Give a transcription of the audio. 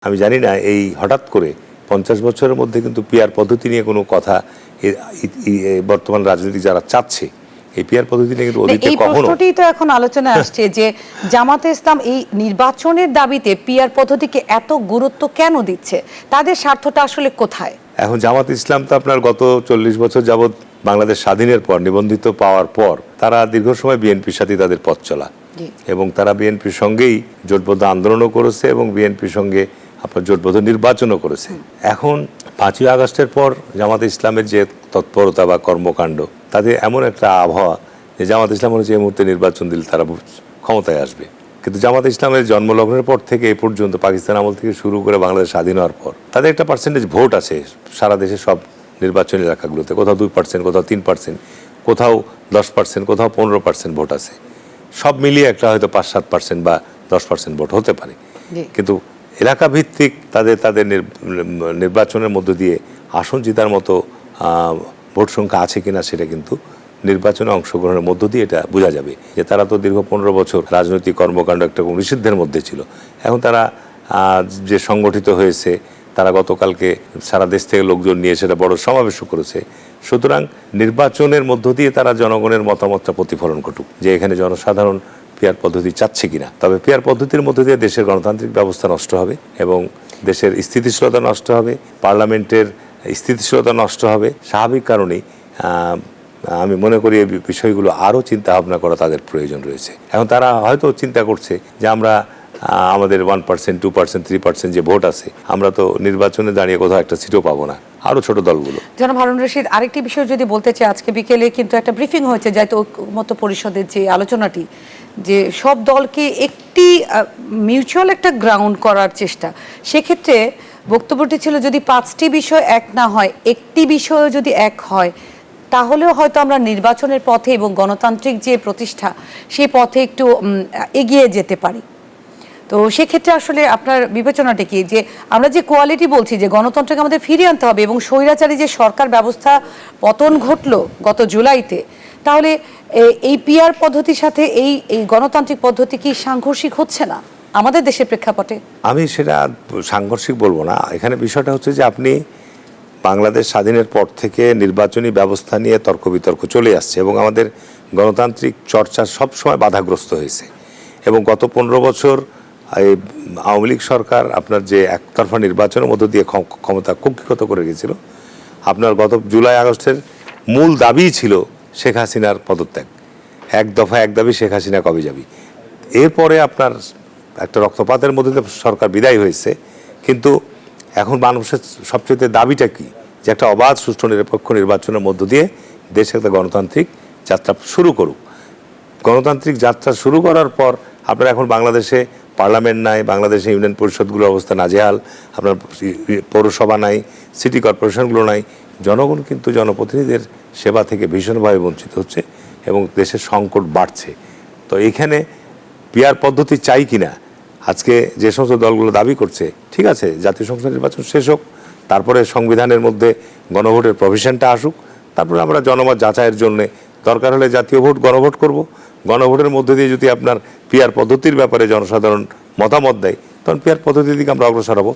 আমি জানি না এই হঠাৎ করে ৫০ বছরের মধ্যে কিন্তু পিআর পদ্ধতি নিয়ে কোনো কথা বর্তমান রাজনীতি যারা চাচ্ছে এই পিআর পদ্ধতি নিয়ে কিন্তু অতীতে কখনো এই প্রশ্নটি তো এখন আলোচনায় আসছে যে জামাতে ইসলাম এই নির্বাচনের দাবিতে পিআর পদ্ধতিকে এত গুরুত্ব কেন দিচ্ছে, তাদের স্বার্থটা আসলে কোথায়? এখন জামাত ইসলাম তো আপনার গত ৪০ বছর যাবৎ বাংলাদেশ স্বাধীনের পর নিবন্ধিত পাওয়ার পর তারা দীর্ঘ সময় বিএনপির সাথে তাদের পথ চলা এবং তারা বিএনপির সঙ্গেই জোটবদ্ধ আন্দোলনও করেছে এবং বিএনপির সঙ্গে আপনার জোটবদ্ধ নির্বাচনও করেছে। এখন ৫ই আগস্টের পর জামাত ইসলামের যে তৎপরতা বা কর্মকাণ্ড তাদের এমন একটা আবহাওয়া যে জামাত ইসলাম হচ্ছে এই মুহূর্তে নির্বাচন দিলে তারা ক্ষমতায় আসবে। কিন্তু জামাত ইসলামের জন্মলগ্নের পর থেকে এই পর্যন্ত পাকিস্তান আমল থেকে শুরু করে বাংলাদেশ স্বাধীন হওয়ার পর তাদের একটা পার্সেন্টেজ ভোট আছে সারা দেশে সব নির্বাচনী এলাকাগুলোতে, কোথাও ২%, কোথাও ৩%, কোথাও 10%, কোথাও 15% ভোট আছে। সব মিলিয়ে একটা হয়তো ৫-৭% বা 10% ভোট হতে পারে। কিন্তু এলাকা ভিত্তিক তাদের নির্বাচনের মধ্য দিয়ে আসন জেতার মতো ভোট সংখ্যা আছে কিনা সেটা কিন্তু নির্বাচনে অংশগ্রহণের মধ্য দিয়ে এটা বোঝা যাবে যে তারা তো দীর্ঘ ১৫ বছর রাজনৈতিক কর্মকাণ্ড একটা নিষিদ্ধের মধ্যে ছিল। এখন তারা যে সংগঠিত হয়েছে, তারা গতকালকে সারা দেশ থেকে লোকজন নিয়ে সেটা বড় সমাবেশও করেছে। সুতরাং নির্বাচনের মধ্য দিয়ে তারা জনগণের মতামতটা প্রতিফলন ঘটুক যে এখানে জনসাধারণ পিআর পদ্ধতি চাচ্ছে কিনা। তবে পিআর পদ্ধতির মধ্যে দিয়ে দেশের গণতান্ত্রিক ব্যবস্থা নষ্ট হবে এবং দেশের স্থিতিশীলতা নষ্ট হবে, পার্লামেন্টের স্থিতিশীলতা নষ্ট হবে। স্বাভাবিক কারণেই আমি মনে করি এই বিষয়গুলো আরও চিন্তা ভাবনা করা তাদের প্রয়োজন রয়েছে। এখন তারা হয়তো চিন্তা করছে যে আমরা আমাদের 1%, 2%, 3% যে ভোট আছে আমরা তো নির্বাচনে দাঁড়িয়ে কোথাও একটা সিটও পাবো না, আরো ছোট দলগুলো। জনাব হারুন রশিদ, আরেকটি বিষয় যদি বলতে চাই, আজকে বিকেলে কিন্তু একটা ব্রিফিং হয়েছে জাতীয় ঐক্যমত্য পরিষদের যে আলোচনাটি, যে সব দলকে একটি মিউচুয়াল একটা গ্রাউন্ড করার চেষ্টা। সেক্ষেত্রে বক্তব্যটি ছিল যদি 5টি বিষয় এক না হয়, একটি বিষয় যদি এক হয় তাহলেও হয়তো আমরা নির্বাচনের পথে এবং গণতান্ত্রিক যে প্রতিষ্ঠা সেই পথে একটু এগিয়ে যেতে পারি। তো সেক্ষেত্রে আসলে আপনার বিবেচনাটা কি, যে আমরা যে কোয়ালিটি বলছি যে গণতন্ত্রকে আমাদের ফিরিয়ে আনতে হবে এবং স্বৈরাচারী যে সরকার ব্যবস্থা পতন ঘটলো গত জুলাইতে, তাহলে এই পিআর পদ্ধতির সাথে এই গণতান্ত্রিক পদ্ধতি কি সাংঘর্ষিক হচ্ছে না আমাদের দেশের প্রেক্ষাপটে? আমি সেটা সাংঘর্ষিক বলবো না। এখানে বিষয়টা হচ্ছে যে আপনি বাংলাদেশ স্বাধীনের পর থেকে নির্বাচনী ব্যবস্থা নিয়ে তর্ক বিতর্ক চলে আসছে এবং আমাদের গণতান্ত্রিক চর্চা সবসময় বাধাগ্রস্ত হয়েছে এবং গত ১৫ বছর এই আওয়ামী লীগ সরকার আপনার যে একতরফা নির্বাচনের মধ্য দিয়ে ক্ষমতা কুক্ষিগত করে গেছিল। আপনার গত জুলাই আগস্টের মূল দাবি ছিল শেখ হাসিনার পদত্যাগ, এক দফা এক দাবি শেখ হাসিনা কবে যাবি। এরপরে আপনার একটা রক্তপাতের মধ্যে সরকার বিদায় হয়েছে, কিন্তু এখন মানুষের সবচেয়ে দাবিটা কি, যে একটা অবাধ সুষ্ঠু নিরপেক্ষ নির্বাচনের মধ্য দিয়ে দেশে একটা গণতান্ত্রিক যাত্রা শুরু করুক। গণতান্ত্রিক যাত্রা শুরু করার পর আপনার এখন বাংলাদেশে পার্লামেন্ট নাই, বাংলাদেশে ইউনিয়ন পরিষদগুলোর অবস্থা নাজেহাল, আপনার পৌরসভা নাই, সিটি কর্পোরেশনগুলো নাই। জনগণ কিন্তু জনপ্রতিনিধিদের সেবা থেকে ভীষণভাবে বঞ্চিত হচ্ছে এবং দেশের সংকট বাড়ছে। তো এইখানে পিআর পদ্ধতি চাই কিনা আজকে যে সমস্ত দলগুলো দাবি করছে, ঠিক আছে জাতীয় সংসদ নির্বাচন শেষ হোক, তারপরে সংবিধানের মধ্যে গণভোটের প্রভিশনটা আসুক, তারপরে আমরা জনমত যাচাইয়ের জন্য দরকার হলে জাতীয় ভোট গণভোট করব। গণভোটের মধ্যে দিয়ে যদি আপনার পিআর পদ্ধতির ব্যাপারে জনসাধারণ মতামত দেয় তখন পিআর পদ্ধতির দিকে আমরা অগ্রসর হব।